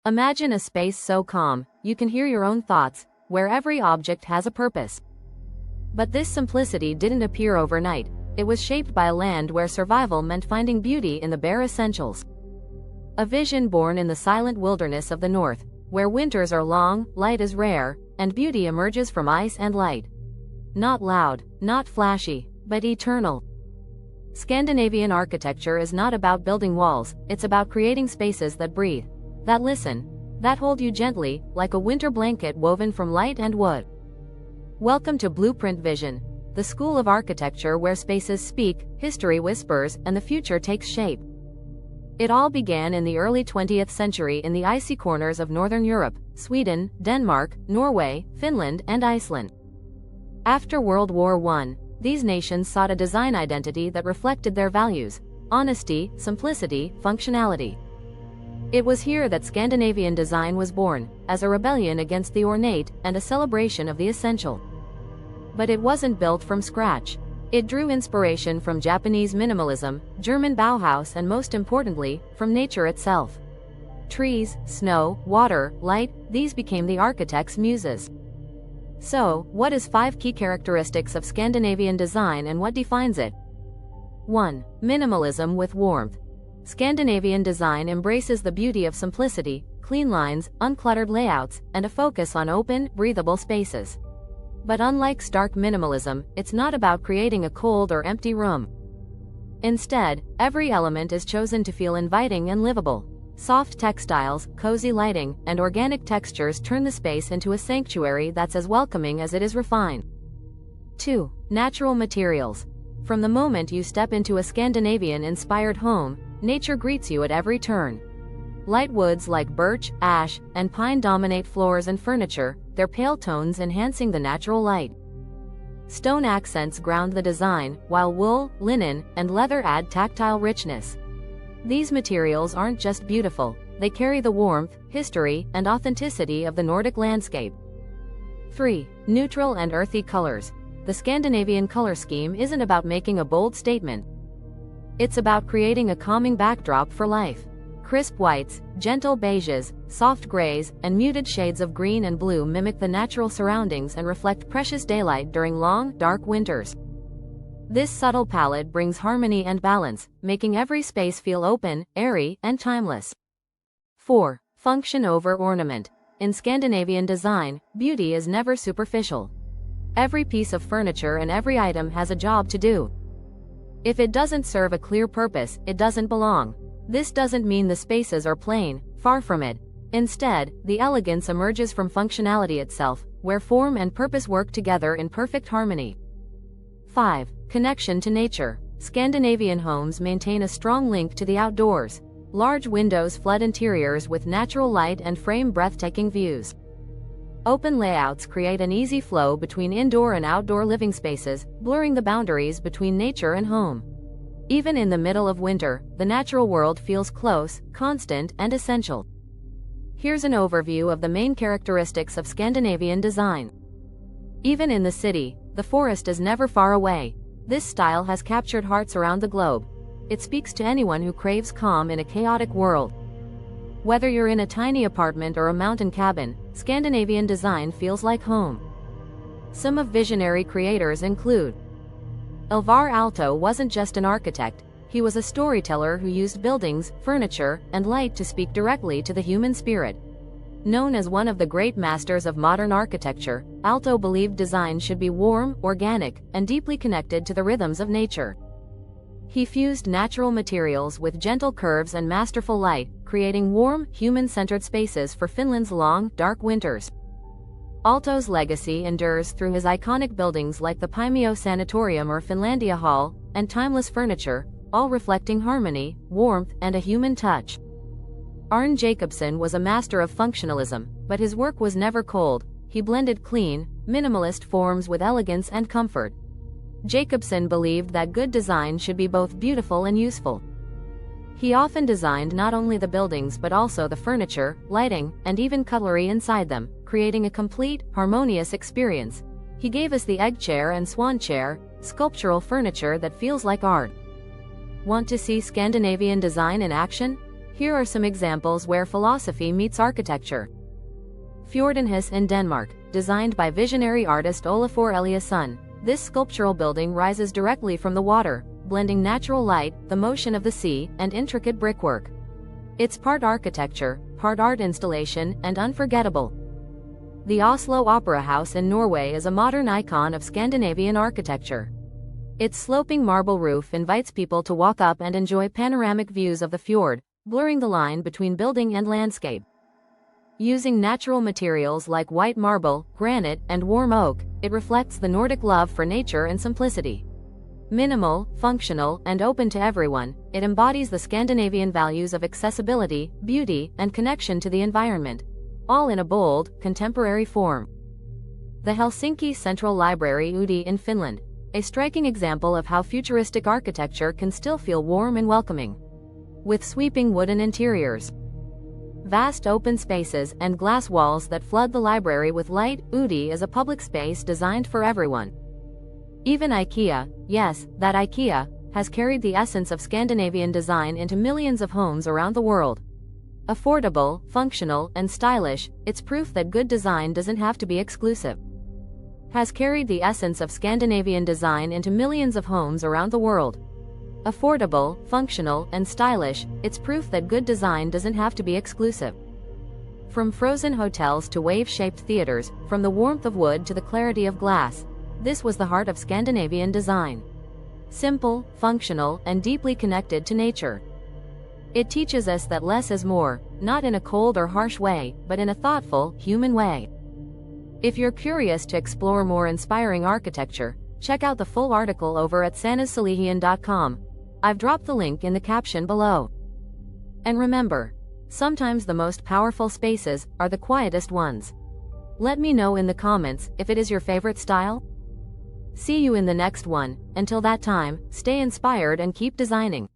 Imagine a space so calm, you can hear your own thoughts, where every object has a purpose. But this simplicity didn't appear overnight. It was shaped by a land where survival meant finding beauty in the bare essentials. A vision born in the silent wilderness of the north, where winters are long, light is rare, and beauty emerges from ice and light. Not loud, not flashy, but eternal. Scandinavian architecture is not about building walls, it's about creating spaces that breathe, that listen, that hold you gently, like a winter blanket woven from light and wood. Welcome to Blueprint Vision, the school of architecture where spaces speak, history whispers, and the future takes shape. It all began in the early 20th century in the icy corners of Northern Europe, Sweden, Denmark, Norway, Finland, and Iceland. After World War I, these nations sought a design identity that reflected their values: honesty, simplicity, functionality. It was here that Scandinavian design was born, as a rebellion against the ornate and a celebration of the essential. But it wasn't built from scratch. It drew inspiration from Japanese minimalism, German Bauhaus, and most importantly, from nature itself. Trees, snow, water, light, these became the architect's muses. So, what is 5 key characteristics of Scandinavian design and what defines it? 1. Minimalism with warmth. Scandinavian design embraces the beauty of simplicity, clean lines, uncluttered layouts, and a focus on open, breathable spaces. But unlike stark minimalism, it's not about creating a cold or empty room. Instead, every element is chosen to feel inviting and livable. Soft textiles, cozy lighting, and organic textures turn the space into a sanctuary that's as welcoming as it is refined. 2. Natural materials. From the moment you step into a Scandinavian-inspired home, nature greets you at every turn. Light woods like birch, ash, and pine dominate floors and furniture, their pale tones enhancing the natural light. Stone accents ground the design, while wool, linen, and leather add tactile richness. These materials aren't just beautiful, they carry the warmth, history, and authenticity of the Nordic landscape. 3. Neutral and earthy colors. The Scandinavian color scheme isn't about making a bold statement. It's about creating a calming backdrop for life. Crisp whites, gentle beiges, soft grays, and muted shades of green and blue mimic the natural surroundings and reflect precious daylight during long, dark winters. This subtle palette brings harmony and balance, making every space feel open, airy, and timeless. 4. Function over ornament. In Scandinavian design, beauty is never superficial. Every piece of furniture and every item has a job to do. If it doesn't serve a clear purpose, it doesn't belong. This doesn't mean the spaces are plain, far from it. Instead, the elegance emerges from functionality itself, where form and purpose work together in perfect harmony. 5. Connection to nature. Scandinavian homes maintain a strong link to the outdoors. Large windows flood interiors with natural light and frame breathtaking views. Open layouts create an easy flow between indoor and outdoor living spaces, blurring the boundaries between nature and home. Even in the middle of winter, the natural world feels close, constant, and essential. Here's an overview of the main characteristics of Scandinavian design. Even in the city, the forest is never far away. This style has captured hearts around the globe. It speaks to anyone who craves calm in a chaotic world. Whether you're in a tiny apartment or a mountain cabin, Scandinavian design feels like home. Some of visionary creators include: Alvar Aalto wasn't just an architect, he was a storyteller who used buildings, furniture, and light to speak directly to the human spirit. Known as one of the great masters of modern architecture, Aalto believed design should be warm, organic, and deeply connected to the rhythms of nature. He fused natural materials with gentle curves and masterful light, creating warm, human-centered spaces for Finland's long, dark winters. Aalto's legacy endures through his iconic buildings like the Paimio Sanatorium or Finlandia Hall, and timeless furniture, all reflecting harmony, warmth, and a human touch. Arne Jacobsen was a master of functionalism, but his work was never cold. He blended clean, minimalist forms with elegance and comfort. Jacobsen believed that good design should be both beautiful and useful. He often designed not only the buildings but also the furniture, lighting, and even cutlery inside them, creating a complete, harmonious experience. He gave us the egg chair and swan chair, sculptural furniture that feels like art. Want to see Scandinavian design in action? Here are some examples where philosophy meets architecture. Fjordenhus in Denmark, designed by visionary artist Olafur Eliasson. This sculptural building rises directly from the water, blending natural light, the motion of the sea, and intricate brickwork. It's part architecture, part art installation, and unforgettable. The Oslo Opera House in Norway is a modern icon of Scandinavian architecture. Its sloping marble roof invites people to walk up and enjoy panoramic views of the fjord, blurring the line between building and landscape. Using natural materials like white marble, granite, and warm oak, it reflects the Nordic love for nature and simplicity. Minimal, functional, and open to everyone, it embodies the Scandinavian values of accessibility, beauty, and connection to the environment, all in a bold, contemporary form. The Helsinki Central Library Uudi in Finland, a striking example of how futuristic architecture can still feel warm and welcoming. With sweeping wooden interiors, vast open spaces, and glass walls that flood the library with light, Uudi is a public space designed for everyone. Even IKEA, yes, that IKEA, has carried the essence of Scandinavian design into millions of homes around the world. Affordable, functional, and stylish, it's proof that good design doesn't have to be exclusive. Has carried the essence of Scandinavian design into millions of homes around the world. Affordable, functional, and stylish, it's proof that good design doesn't have to be exclusive. From frozen hotels to wave-shaped theaters, from the warmth of wood to the clarity of glass, this was the heart of Scandinavian design. Simple, functional, and deeply connected to nature. It teaches us that less is more, not in a cold or harsh way, but in a thoughtful, human way. If you're curious to explore more inspiring architecture, check out the full article over at sanazsalihian.com. I've dropped the link in the caption below. And remember, sometimes the most powerful spaces are the quietest ones. Let me know in the comments if it is your favorite style. See you in the next one. Until that time, stay inspired and keep designing.